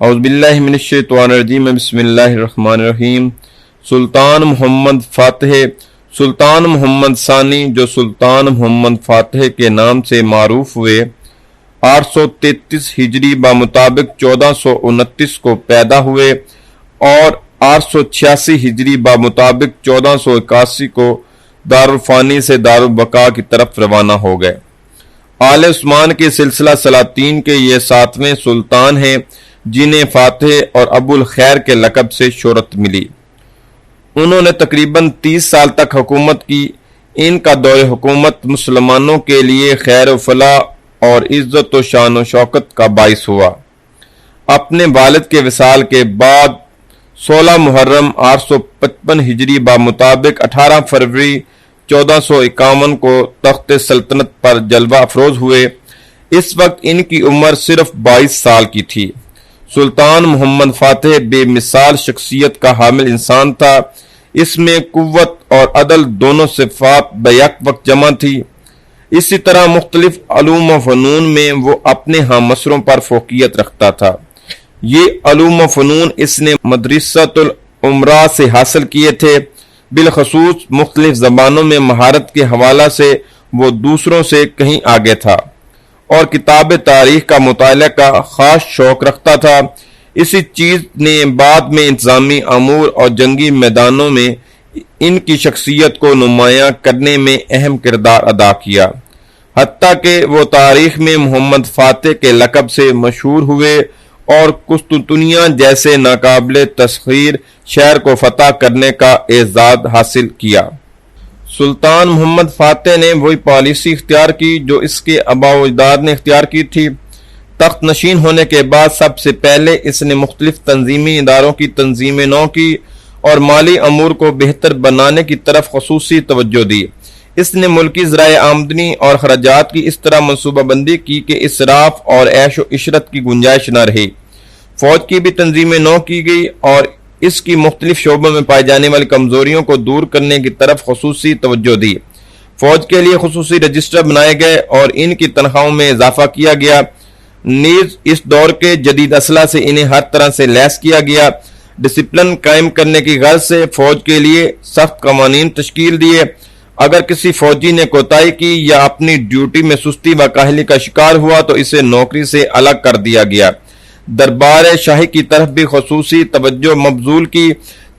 اعوذ باللہ من الشیطان الرجیم بسم اللہ الرحمن الرحیم۔ سلطان محمد فاتح سلطان محمد ثانی جو سلطان محمد فاتح کے نام سے معروف ہوئے 833 ہجری بمطابق 1429 کو پیدا ہوئے اور 886 ہجری بمطابق 1481 کو دارالفانی سے دارالبقاء کی طرف روانہ ہو گئے۔ آل عثمان کے سلسلہ سلاطین کے یہ 7ویں سلطان ہیں جنہیں فاتح اور ابو الخیر کے لقب سے شہرت ملی۔ انہوں نے تقریباً 30 سال تک حکومت کی۔ ان کا دور حکومت مسلمانوں کے لیے خیر و فلاح اور عزت و شان و شوکت کا باعث ہوا۔ اپنے والد کے وصال کے بعد 16 محرم 855 ہجری بمطابق 18 فروری 1451 کو تخت سلطنت پر جلوہ افروز ہوئے۔ اس وقت ان کی عمر صرف 22 سال کی تھی۔ سلطان محمد فاتح بے مثال شخصیت کا حامل انسان تھا۔ اس میں قوت اور عدل دونوں صفات بیک وقت جمع تھی۔ اسی طرح مختلف علوم و فنون میں وہ اپنے ہمعصروں پر فوقیت رکھتا تھا۔ یہ علوم و فنون اس نے مدرسۃ العمراء سے حاصل کیے تھے۔ بالخصوص مختلف زبانوں میں مہارت کے حوالہ سے وہ دوسروں سے کہیں آگے تھا اور کتاب تاریخ کا مطالعہ کا خاص شوق رکھتا تھا۔ اسی چیز نے بعد میں انتظامی امور اور جنگی میدانوں میں ان کی شخصیت کو نمایاں کرنے میں اہم کردار ادا کیا، حتیٰ کہ وہ تاریخ میں محمد فاتح کے لقب سے مشہور ہوئے اور قسطنطنیہ جیسے ناقابل تسخیر شہر کو فتح کرنے کا اعزاز حاصل کیا۔ سلطان محمد فاتح نے وہی پالیسی اختیار کی جو اس کے آباء و اجداد نے اختیار کی تھی۔ تخت نشین ہونے کے بعد سب سے پہلے اس نے مختلف تنظیمی اداروں کی تنظیم نو کی اور مالی امور کو بہتر بنانے کی طرف خصوصی توجہ دی۔ اس نے ملکی ذرائع آمدنی اور خراجات کی اس طرح منصوبہ بندی کی کہ اسراف اور عیش و عشرت کی گنجائش نہ رہی۔ فوج کی بھی تنظیم نو کی گئی اور اس کی مختلف شعبوں میں پائی جانے والی کمزوریوں کو دور کرنے کی طرف خصوصی توجہ دی۔ فوج کے لیے خصوصی رجسٹر بنائے گئے اور ان کی تنخواہوں میں اضافہ کیا گیا۔ نیز اس دور کے جدید اسلحہ سے انہیں ہر طرح سے لیس کیا گیا۔ ڈسپلن قائم کرنے کی غرض سے فوج کے لیے سخت قوانین تشکیل دیے۔ اگر کسی فوجی نے کوتاہی کی یا اپنی ڈیوٹی میں سستی و کاہلی کا شکار ہوا تو اسے نوکری سے الگ کر دیا گیا۔ دربار شاہی کی طرف بھی خصوصی توجہ مبذول کی۔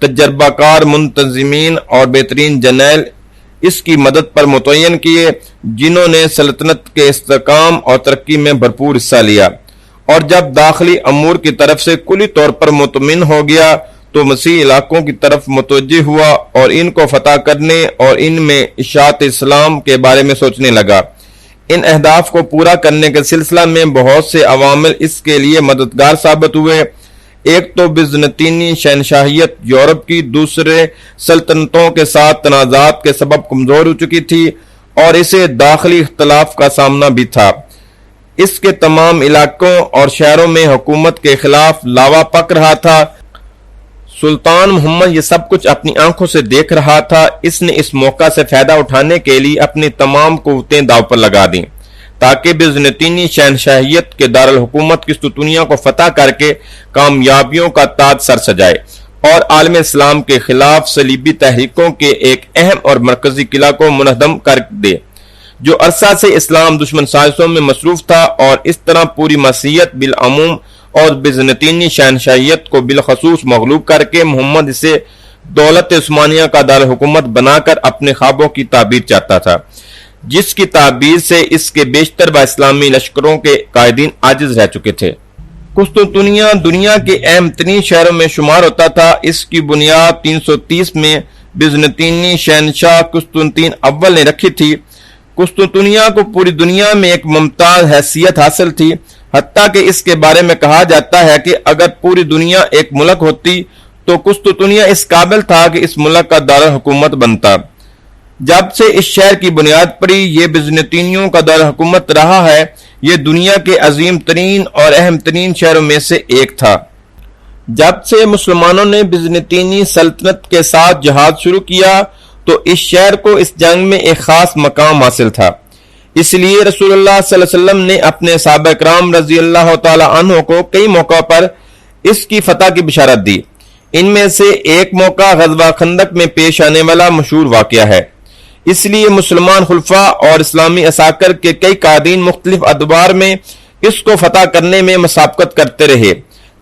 تجربہ کار منتظمین اور بہترین جرنیل اس کی مدد پر متعین کیے جنہوں نے سلطنت کے استحکام اور ترقی میں بھرپور حصہ لیا، اور جب داخلی امور کی طرف سے کلی طور پر مطمئن ہو گیا تو مسیح علاقوں کی طرف متوجہ ہوا اور ان کو فتح کرنے اور ان میں اشاعت اسلام کے بارے میں سوچنے لگا۔ ان اہداف کو پورا کرنے کے سلسلہ میں بہت سے عوامل اس کے لیے مددگار ثابت ہوئے۔ ایک تو بزنطینی شہنشاہیت یورپ کی دوسرے سلطنتوں کے ساتھ تنازعات کے سبب کمزور ہو چکی تھی اور اسے داخلی اختلاف کا سامنا بھی تھا۔ اس کے تمام علاقوں اور شہروں میں حکومت کے خلاف لاوا پک رہا تھا۔ سلطان محمد یہ سب کچھ اپنی آنکھوں سے دیکھ رہا تھا۔ اس نے اس موقع سے فائدہ اٹھانے کے لیے اپنی تمام قوتیں داؤ پر لگا دیں تاکہ بزنطینی شہنشاہیت کے دارالحکومت قسطنطنیہ کو فتح کر کے کامیابیوں کا تاج سر سجائے اور عالم اسلام کے خلاف صلیبی تحریکوں کے ایک اہم اور مرکزی قلعہ کو منہدم کر دے جو عرصہ سے اسلام دشمن سازشوں میں مصروف تھا، اور اس طرح پوری مسیحیت بالعموم اور بزنطینی شہنشاہیت کو بالخصوص مغلوب کر کے محمد اسے دولت عثمانیہ کا دارالحکومت بنا کر اپنے خوابوں کی تعبیر چاہتا تھا، جس کی تعبیر سے اس کے بیشتر با اسلامی لشکروں کے قائدین عاجز رہ چکے تھے۔ قسطنطنیہ دنیا کے اہم ترین شہروں میں شمار ہوتا تھا۔ اس کی بنیاد 330 میں بزنطینی شہنشاہ قسطنطین اول نے رکھی تھی۔ قسطنطنیہ کو پوری دنیا میں ایک ممتاز حیثیت حاصل تھی، حتیٰ کہ اس کے بارے میں کہا جاتا ہے کہ اگر پوری دنیا ایک ملک ہوتی تو قسطنطنیہ اس قابل تھا کہ اس ملک کا دارالحکومت بنتا۔ جب سے اس شہر کی بنیاد پڑی یہ بزنطینیوں کا دارالحکومت رہا ہے۔ یہ دنیا کے عظیم ترین اور اہم ترین شہروں میں سے ایک تھا۔ جب سے مسلمانوں نے بزنطینی سلطنت کے ساتھ جہاد شروع کیا تو اس شہر کو اس جنگ میں ایک خاص مقام حاصل تھا۔ اس لیے رسول اللہ صلی اللہ علیہ وسلم نے اپنے صحابہ کرام رضی اللہ تعالی عنہ کو کئی موقع پر اس کی فتح کی بشارت دی۔ ان میں سے ایک موقع غزوہ خندق میں پیش آنے والا مشہور واقعہ ہے۔ اس لیے مسلمان خلفاء اور اسلامی عساکر کے کئی قائدین مختلف ادوار میں اس کو فتح کرنے میں مسابقت کرتے رہے،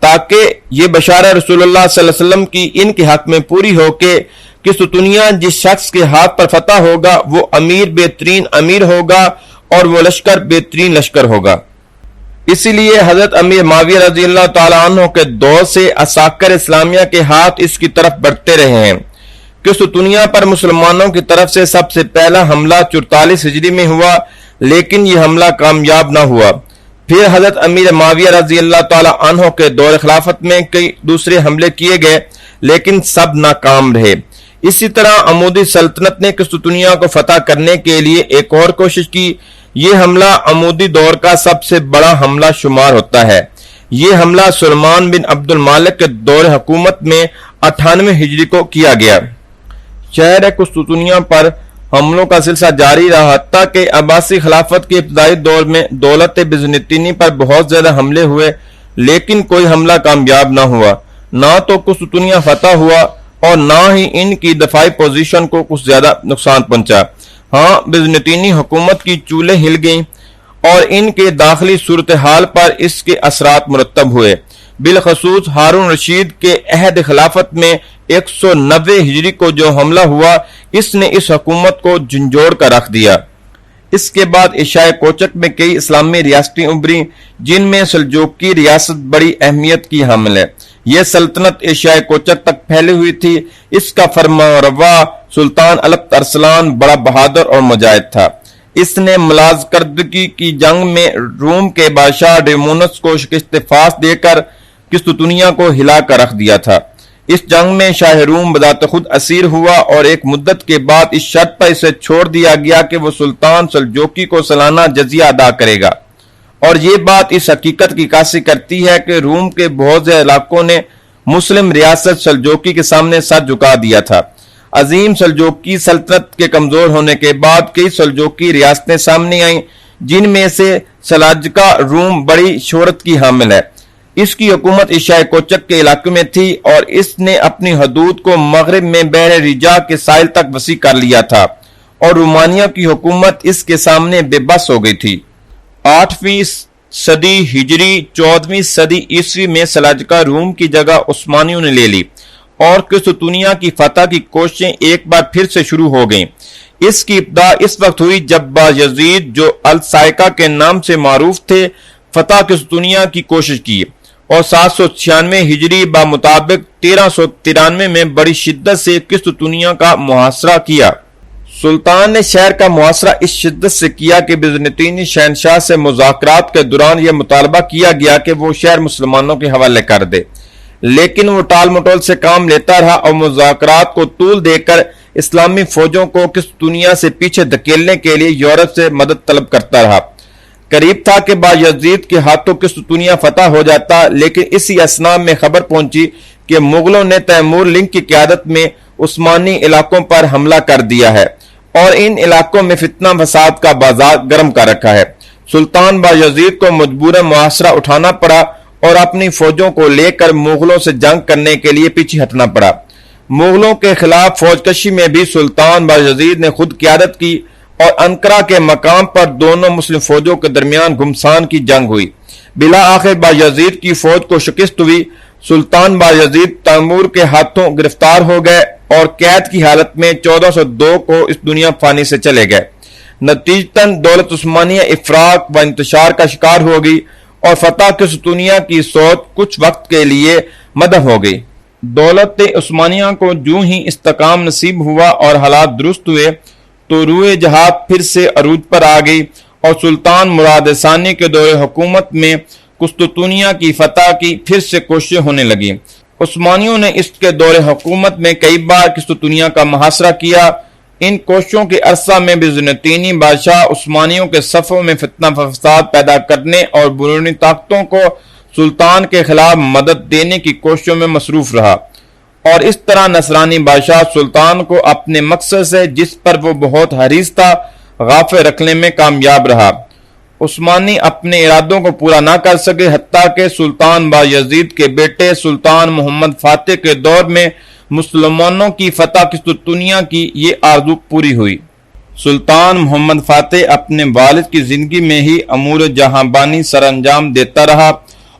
تاکہ یہ بشارت رسول اللہ صلی اللہ علیہ وسلم کی ان کے حق میں پوری ہو کہ قسطنطنیہ جس شخص کے ہاتھ پر فتح ہوگا وہ امیر بہترین امیر ہوگا اور وہ لشکر بہترین لشکر ہوگا۔ اسی لیے حضرت امیر معاویہ رضی اللہ تعالیٰ عنہ کے دور سے عساکر اسلامیہ کے ہاتھ اس کی طرف بڑھتے رہے ہیں۔ قسطنطنیہ پر مسلمانوں کی طرف سے سب سے پہلا حملہ 44 ہجری میں ہوا، لیکن یہ حملہ کامیاب نہ ہوا۔ پھر حضرت امیر معاویہ رضی اللہ تعالیٰ عنہ کے دور خلافت میں کئی دوسرے حملے کیے گئے، لیکن سب ناکام رہے۔ اسی طرح عمودی سلطنت نے قسطنطنیہ کو فتح کرنے کے لیے ایک اور کوشش کی۔ یہ حملہ عمودی دور کا سب سے بڑا حملہ شمار ہوتا ہے۔ یہ حملہ سلیمان بن عبد المالک کے دور حکومت میں 98 ہجری کو کیا گیا۔ شہر قسطنطنیہ پر حملوں کا سلسلہ جاری رہا، حتیٰ کہ عباسی خلافت کے ابتدائی دور میں دولت بزنطینی پر بہت زیادہ حملے ہوئے، لیکن کوئی حملہ کامیاب نہ ہوا۔ نہ تو قسطنطنیہ فتح ہوا اور نہ ہی ان کی دفاعی پوزیشن کو کچھ زیادہ نقصان پہنچا۔ ہاں، بزنطینی حکومت کی چولیں ہل گئیں اور ان کے داخلی صورتحال پر اس کے اثرات مرتب ہوئے۔ بالخصوص ہارون رشید کے عہد خلافت میں 190 ہجری کو جو حملہ ہوا، اس نے اس حکومت کو جھنجھوڑ کر رکھ دیا۔ اس کے بعد ایشیا کوچک میں کئی اسلامی ریاستیں ابھریں، جن میں سلجوقی ریاست بڑی اہمیت کی حامل ہے۔ یہ سلطنت ایشیا کوچک تک پھیلی ہوئی تھی۔ اس کا فرمانروا سلطان البت ارسلان بڑا بہادر اور مجاہد تھا۔ اس نے ملازکردگی کی جنگ میں روم کے بادشاہ ڈیمونس کو شکست فاس دے کر قسطنطنیہ کو ہلا کر رکھ دیا تھا۔ اس جنگ میں شاہ روم بذات خود اسیر ہوا اور ایک مدت کے بعد اس شرط پر اسے چھوڑ دیا گیا کہ وہ سلطان سلجوقی کو سالانہ جزیہ ادا کرے گا، اور یہ بات اس حقیقت کی عکاسی کرتی ہے کہ روم کے بہت سے علاقوں نے مسلم ریاست سلجوقی کے سامنے سر جھکا دیا تھا۔ عظیم سلجوقی سلطنت کے کمزور ہونے کے بعد کئی سلجوقی ریاستیں سامنے آئیں، جن میں سے سلاجقہ روم بڑی شہرت کی حامل ہے۔ اس کی حکومت ایشیا کوچک کے علاقے میں تھی اور اس نے اپنی حدود کو مغرب میں بحر رجاء کے ساحل تک وسیع کر لیا تھا، اور رومانیہ کی حکومت اس کے سامنے بے بس ہو گئی تھی۔ 8ویں صدی ہجری 14ویں صدی عیسوی میں سلاجقہ روم کی جگہ عثمانیوں نے لے لی اور قسطنطنیہ کی فتح کی کوششیں ایک بار پھر سے شروع ہو گئیں۔ اس کی ابتدا اس وقت ہوئی جب بایزید، جو السائقہ کے نام سے معروف تھے، فتح قسطنطنیہ کی کوشش کی اور 796 ہجری بمطابق 1393 میں بڑی شدت سے قسطنطنیہ کا محاصرہ کیا۔ سلطان نے شہر کا محاصرہ اس شدت سے کیا کہ بزنطینی شہنشاہ سے مذاکرات کے دوران یہ مطالبہ کیا گیا کہ وہ شہر مسلمانوں کے حوالے کر دے، لیکن وہ ٹال مٹول سے کام لیتا رہا اور مذاکرات کو طول دے کر اسلامی فوجوں کو قسطنطنیہ سے پیچھے دھکیلنے کے لیے یورپ سے مدد طلب کرتا رہا۔ قریب تھا کہ بایزید کے ہاتھوں قسطنطنیہ فتح ہو جاتا، لیکن اسی اثناء میں خبر پہنچی کہ مغلوں نے تیمور لنگ کی قیادت میں عثمانی علاقوں پر حملہ کر دیا ہے اور ان علاقوں میں فتنہ فساد کا بازار گرم کر رکھا ہے۔ سلطان بایزید کو مجبوراً محاصرہ اٹھانا پڑا اور اپنی فوجوں کو لے کر مغلوں سے جنگ کرنے کے لیے پیچھے ہٹنا پڑا۔ مغلوں کے خلاف فوج کشی میں بھی سلطان بایزید نے خود قیادت کی اور انقرہ کے مقام پر دونوں مسلم فوجوں کے درمیان گھمسان کی جنگ ہوئی۔ بالآخر بایزید کی فوج کو شکست ہوئی۔ سلطان بایزید تیمور کے ہاتھوں گرفتار ہو گئے اور قید کی حالت میں 1402 کو اس دنیا فانی سے چلے گئے۔ نتیجتاً دولت عثمانیہ افراق و انتشار کا شکار ہو گئی اور فتح قسطنطنیہ کی سوچ کچھ وقت کے لیے مدھم ہو گئی۔ دولت عثمانیہ کو جو ہی استحکام نصیب ہوا اور حالات درست ہوئے تو روئے جہاد پھر سے عروج پر آ گئی اور سلطان مراد ثانی کے دور حکومت میں قسطنطنیہ کی فتح کی پھر سے کوششیں ہونے لگیں۔ عثمانیوں نے اس کے دور حکومت میں کئی بار قسطنطنیہ کا محاصرہ کیا۔ ان کوششوں کے عرصہ میں بزنطینی بادشاہ عثمانیوں کے صفوں میں فتنہ فساد پیدا کرنے اور بیرونی طاقتوں کو سلطان کے خلاف مدد دینے کی کوششوں میں مصروف رہا، اور اس طرح نصرانی بادشاہ سلطان کو اپنے مقصد سے، جس پر وہ بہت حریص تھا، غافل رکھنے میں کامیاب رہا۔ عثمانی اپنے ارادوں کو پورا نہ کر سکے، حتیٰ کہ سلطان بایزید کے بیٹے سلطان محمد فاتح کے دور میں مسلمانوں کی فتح قسطنطنیہ کی یہ آرزو پوری ہوئی۔ سلطان محمد فاتح اپنے والد کی زندگی میں ہی امور جہاں بانی سر انجام دیتا رہا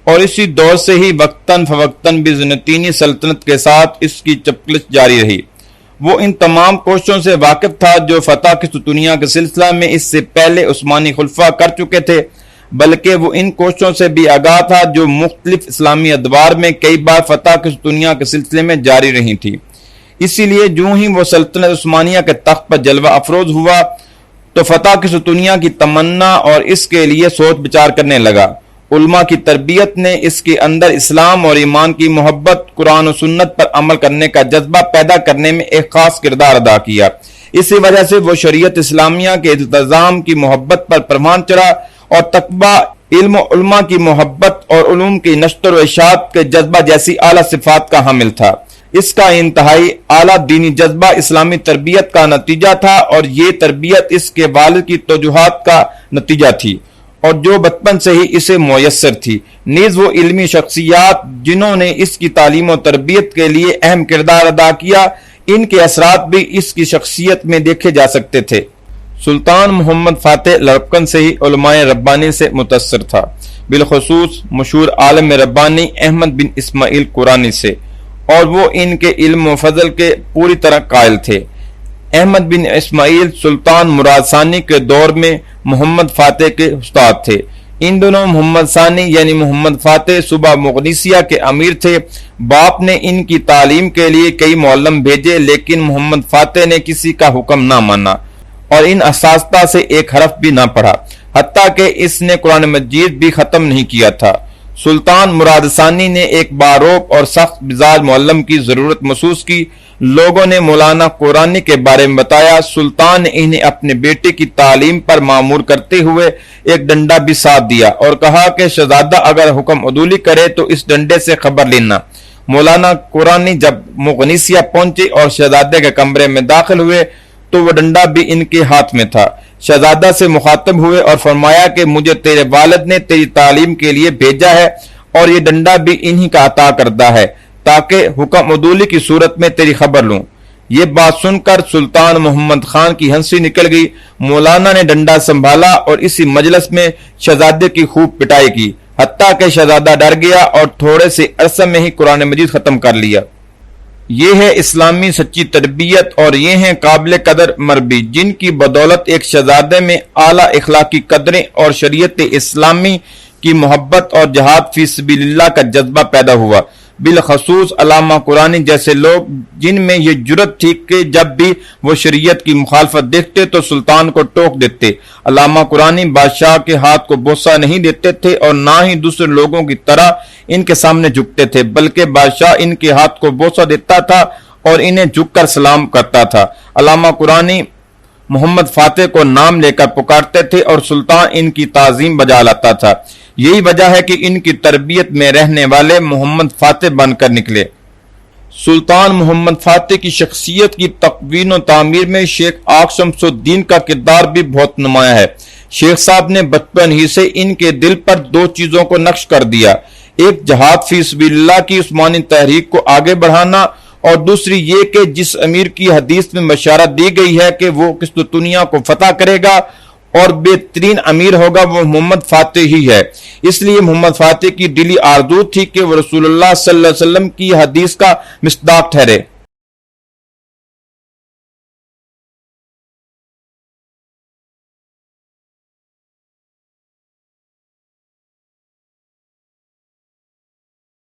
اور اسی دور سے ہی وقتاً فوقتاً بیزنطینی سلطنت کے ساتھ اس کی چپکلش جاری رہی۔ وہ ان تمام کوششوں سے واقف تھا جو فتح قسطنطنیہ کے سلسلہ میں اس سے پہلے عثمانی خلفاء کر چکے تھے، بلکہ وہ ان کوششوں سے بھی آگاہ تھا جو مختلف اسلامی ادوار میں کئی بار فتح قسطنطنیہ کے سلسلے میں جاری رہی تھی۔ اسی لیے جو ہی وہ سلطنت عثمانیہ کے تخت پر جلوہ افروز ہوا تو فتح قسطنطنیہ کی تمنا اور اس کے لیے سوچ بچار کرنے لگا۔ علماء کی تربیت نے اس کے اندر اسلام اور ایمان کی محبت، قرآن و سنت پر عمل کرنے کا جذبہ پیدا کرنے میں ایک خاص کردار ادا کیا۔ اسی وجہ سے وہ شریعت اسلامیہ کے التزام کی محبت پر پروان چڑھا اور تقویٰ، علم و علماء کی محبت اور علوم کی نشر و اشاعت کے جذبہ جیسی اعلیٰ صفات کا حامل تھا۔ اس کا انتہائی اعلیٰ دینی جذبہ اسلامی تربیت کا نتیجہ تھا اور یہ تربیت اس کے والد کی توجہات کا نتیجہ تھی اور جو بچپن سے ہی اسے میسر تھی۔ نیز وہ علمی شخصیات جنہوں نے اس کی تعلیم و تربیت کے لیے اہم کردار ادا کیا، ان کے اثرات بھی اس کی شخصیت میں دیکھے جا سکتے تھے۔ سلطان محمد فاتح لڑکپن سے ہی علماء ربانی سے متاثر تھا، بالخصوص مشہور عالم ربانی احمد بن اسماعیل قرانی سے، اور وہ ان کے علم و فضل کے پوری طرح قائل تھے۔ احمد بن اسماعیل سلطان مراد ثانی کے دور میں محمد فاتح کے استاد تھے۔ ان دونوں محمد ثانی یعنی محمد فاتح صوبہ مغنیسیہ کے امیر تھے۔ باپ نے ان کی تعلیم کے لیے کئی معلم بھیجے، لیکن محمد فاتح نے کسی کا حکم نہ مانا اور ان اساتذہ سے ایک حرف بھی نہ پڑھا، حتیٰ کہ اس نے قرآن مجید بھی ختم نہیں کیا تھا۔ سلطان مراد ثانی نے ایک باروق اور سخت مزاج معلم کی ضرورت محسوس کی۔ لوگوں نے مولانا قرانی کے بارے میں بتایا۔ سلطان نے انہیں اپنے بیٹے کی تعلیم پر مامور کرتے ہوئے ایک ڈنڈا بھی ساتھ دیا اور کہا کہ شہزادہ اگر حکم عدولی کرے تو اس ڈنڈے سے خبر لینا۔ مولانا قرانی جب مغنیسیہ پہنچے اور شہزادے کے کمرے میں داخل ہوئے تو وہ ڈنڈا بھی ان کے ہاتھ میں تھا۔ شہزادہ سے مخاطب ہوئے اور فرمایا کہ مجھے تیرے والد نے تیری تعلیم کے لیے بھیجا ہے اور یہ ڈنڈا بھی انہی کا عطا کردہ ہے تاکہ حکم عدولی کی صورت میں تیری خبر لوں۔ یہ بات سن کر سلطان محمد خان کی ہنسی نکل گئی۔ مولانا نے ڈنڈا سنبھالا اور اسی مجلس میں شہزادے کی خوب پٹائی کی، حتیٰ کہ شہزادہ ڈر گیا اور تھوڑے سے عرصے میں ہی قرآن مجید ختم کر لیا۔ یہ ہے اسلامی سچی تربیت اور یہ ہیں قابل قدر مربی جن کی بدولت ایک شہزادے میں اعلیٰ اخلاقی قدریں اور شریعت اسلامی کی محبت اور جہاد فی سبیل اللہ کا جذبہ پیدا ہوا۔ بالخصوص علامہ قرانی جیسے لوگ جن میں یہ جرت تھی کہ جب بھی وہ شریعت کی مخالفت دیکھتے تو سلطان کو ٹوک دیتے۔ علامہ قرانی بادشاہ کے ہاتھ کو بوسہ نہیں دیتے تھے اور نہ ہی دوسرے لوگوں کی طرح ان کے سامنے جھکتے تھے، بلکہ بادشاہ ان کے ہاتھ کو بوسہ دیتا تھا اور انہیں جھک کر سلام کرتا تھا۔ علامہ قرانی محمد فاتح کو نام لے کر پکارتے تھے اور سلطان ان کی تعظیم بجا لاتا تھا۔ یہی وجہ ہے کہ ان کی تربیت میں رہنے والے محمد فاتح بن کر نکلے۔ سلطان محمد فاتح کی شخصیت کی تکوین و تعمیر میں شیخ آق شمس الدین کا کردار بھی بہت نمایاں ہے۔ شیخ صاحب نے بچپن ہی سے ان کے دل پر دو چیزوں کو نقش کر دیا، ایک جہاد فی سبیل اللہ کی عثمانی تحریک کو آگے بڑھانا اور دوسری یہ کہ جس امیر کی حدیث میں بشارت دی گئی ہے کہ وہ قسطنطنیہ کو فتح کرے گا اور بہترین امیر ہوگا وہ محمد فاتح ہی ہے۔ اس لیے محمد فاتح کی دلی آرزو تھی کہ وہ رسول اللہ صلی اللہ علیہ وسلم کی حدیث کا مصداق ٹھہرے۔